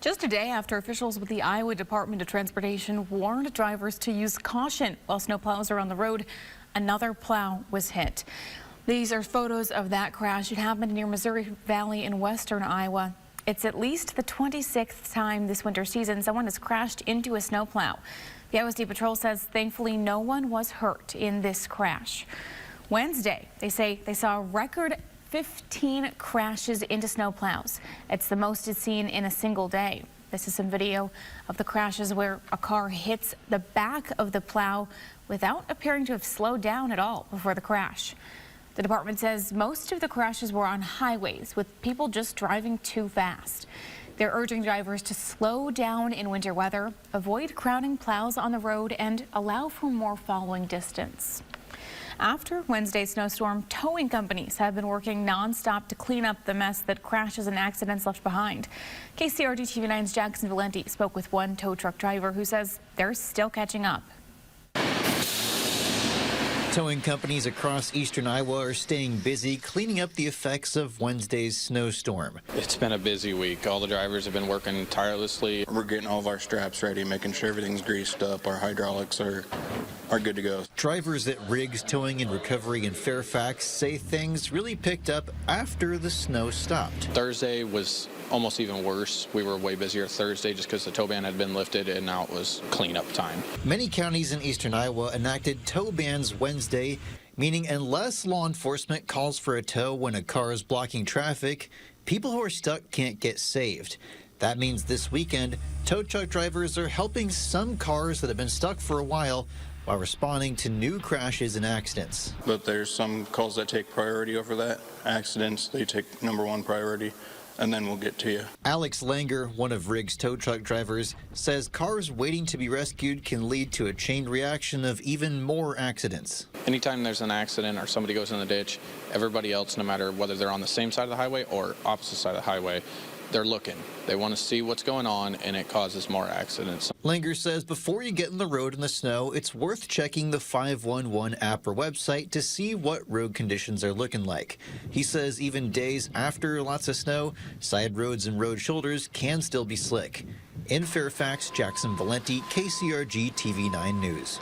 Just a day after officials with the Iowa Department of Transportation warned drivers to use caution while snowplows are on the road, another plow was hit. These are photos of that crash. It happened near Missouri Valley in western Iowa. It's at least the 26th time this winter season someone has crashed into a snowplow. The Iowa State Patrol says thankfully no one was hurt in this crash. Wednesday, they say they saw a record 15 crashes into snowplows. It's the most it's seen in a single day. This is some video of the crashes where a car hits the back of the plow without appearing to have slowed down at all before the crash. The department says most of the crashes were on highways with people just driving too fast. They're urging drivers to slow down in winter weather, avoid crowding plows on the road, and allow for more following distance. After Wednesday's snowstorm, towing companies have been working nonstop to clean up the mess that crashes and accidents left behind. KCRG TV9's Jackson Valenti spoke with one tow truck driver who says they're still catching up. Towing companies across eastern Iowa are staying busy cleaning up the effects of Wednesday's snowstorm. It's been a busy week. All the drivers have been working tirelessly. We're getting all of our straps ready, making sure everything's greased up. Our hydraulics are good to go. Drivers at Riggs Towing and Recovery in Fairfax say things really picked up after the snow stopped. Thursday was almost even worse. We were way busier Thursday just because the tow ban had been lifted and now it was cleanup time. Many counties in eastern Iowa enacted tow bans Wednesday, meaning unless law enforcement calls for a tow when a car is blocking traffic, people who are stuck can't get saved. That means this weekend, tow truck drivers are helping some cars that have been stuck for a while responding to new crashes and accidents. But there's some calls that take priority over that. Accidents, they take #1 priority, and then we'll get to you. Alex Langer, one of Riggs tow truck drivers, says cars waiting to be rescued can lead to a chain reaction of even more accidents. Anytime there's an accident or somebody goes in the ditch, everybody else, no matter whether they're on the same side of the highway or opposite side of the highway, they're looking. They want to see what's going on, and it causes more accidents. Langer says before you get in the road in the snow, it's worth checking the 511 app or website to see what road conditions are looking like. He says even days after lots of snow, side roads and road shoulders can still be slick. In Fairfax, Jackson Valenti, KCRG TV9 News.